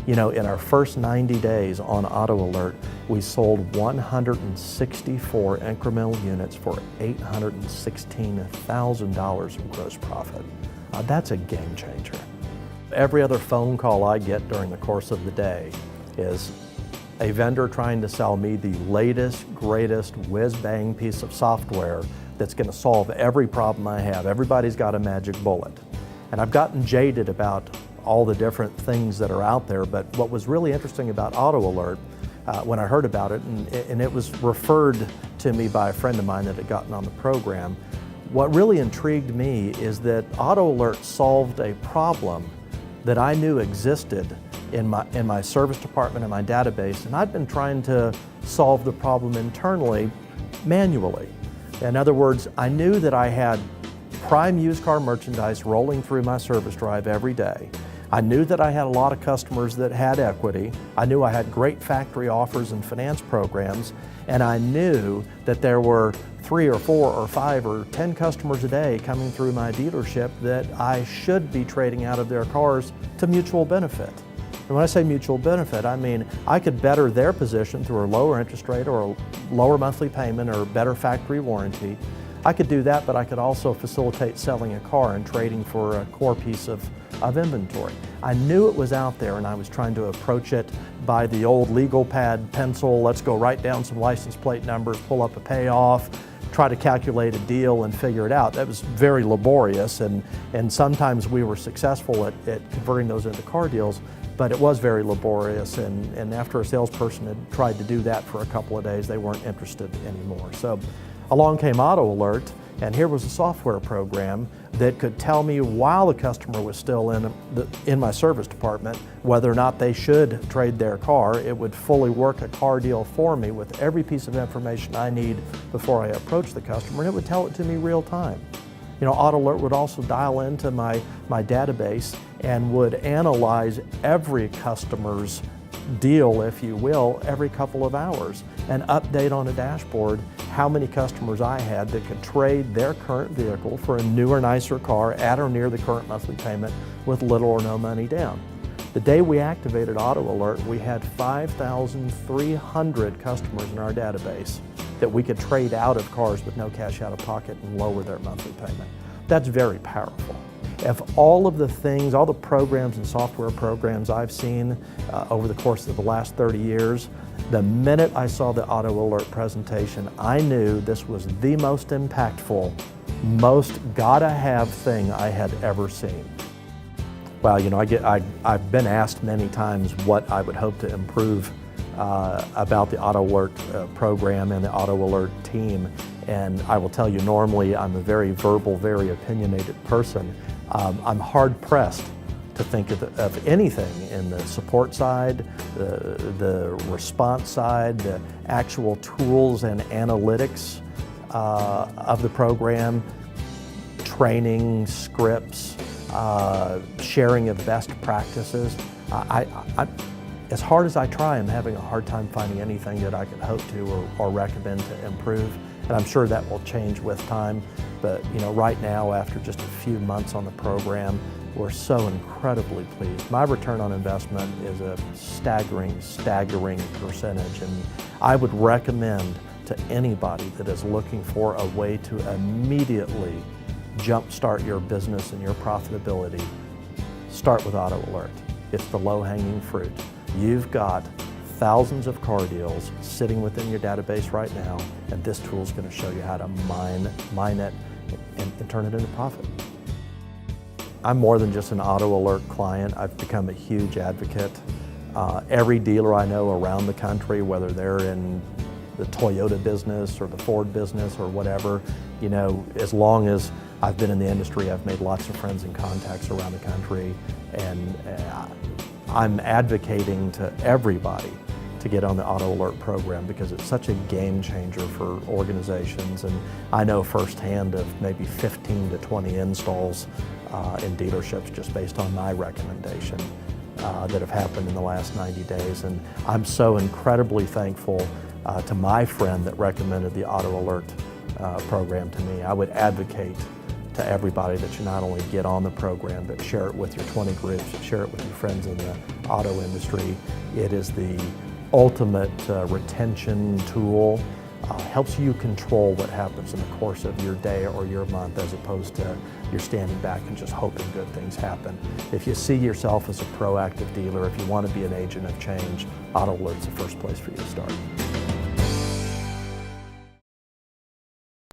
You know, in our first 90 days on Auto Alert, we sold 164 incremental units for $816,000 in gross profit. That's a game changer. Every other phone call I get during the course of the day is a vendor trying to sell me the latest, greatest whiz-bang piece of software that's going to solve every problem I have. Everybody's got a magic bullet. And I've gotten jaded about all the different things that are out there, but what was really interesting about Auto Alert when I heard about it, and it was referred to me by a friend of mine that had gotten on the program, what really intrigued me is that Auto Alert solved a problem that I knew existed in my service department and my database, and I'd been trying to solve the problem internally manually. In other words, I knew that I had prime used car merchandise rolling through my service drive every day. I knew that I had a lot of customers that had equity. I knew I had great factory offers and finance programs, and I knew that there were 3 or 4 or 5 or 10 customers a day coming through my dealership that I should be trading out of their cars to mutual benefit. And when I say mutual benefit, I mean I could better their position through a lower interest rate or a lower monthly payment or better factory warranty. I could do that, but I could also facilitate selling a car and trading for a core piece of inventory. I knew it was out there, and I was trying to approach it by the old legal pad pencil. Let's go write down some license plate numbers, pull up a payoff, try to calculate a deal and figure it out. That was very laborious, and sometimes we were successful at converting those into car deals, but it was very laborious, and after a salesperson had tried to do that for a couple of days, they weren't interested anymore. So along came Auto Alert, and here was a software program that could tell me while the customer was still in my service department whether or not they should trade their car. It would fully work a car deal for me with every piece of information I need before I approach the customer, and it would tell it to me real time. You know, Auto Alert would also dial into my database and would analyze every customer's deal, if you will, every couple of hours and update on a dashboard how many customers I had that could trade their current vehicle for a newer, nicer car at or near the current monthly payment with little or no money down. The day we activated Auto Alert, we had 5,300 customers in our database that we could trade out of cars with no cash out of pocket and lower their monthly payment. That's very powerful. If all of the things, all the programs and software programs I've seen over the course of the last 30 years, the minute I saw the Auto Alert presentation, I knew this was the most impactful, most gotta-have thing I had ever seen. Well, you know, I've been asked many times what I would hope to improve about the Auto Alert program and the Auto Alert team, and I will tell you, normally I'm a very verbal, very opinionated person. I'm hard-pressed to think of anything in the support side, the response side, the actual tools and analytics of the program, training, scripts, sharing of best practices. As hard as I try, I'm having a hard time finding anything that I could hope to or recommend to improve. And I'm sure that will change with time. But you know, right now, after just a few months on the program, we're so incredibly pleased. My return on investment is a staggering percentage. And I would recommend to anybody that is looking for a way to immediately jumpstart your business and your profitability, start with Auto Alert. It's the low-hanging fruit. You've got thousands of car deals sitting within your database right now, and this tool is going to show you how to mine it and turn it into profit. I'm more than just an Auto Alert client. I've become a huge advocate. Every dealer I know around the country, whether they're in the Toyota business or the Ford business or whatever, you know, as long as I've been in the industry, I've made lots of friends and contacts around the country, and I'm advocating to everybody to get on the Auto Alert program because it's such a game changer for organizations. And I know firsthand of maybe 15 to 20 installs in dealerships just based on my recommendation that have happened in the last 90 days. And I'm so incredibly thankful to my friend that recommended the Auto Alert program to me. I would advocate to everybody that you not only get on the program, but share it with your 20 groups, share it with your friends in the auto industry. It is the ultimate retention tool. Helps you control what happens in the course of your day or your month, as opposed to you're standing back and just hoping good things happen. If you see yourself as a proactive dealer, if you want to be an agent of change, Auto Alert's the first place for you to start.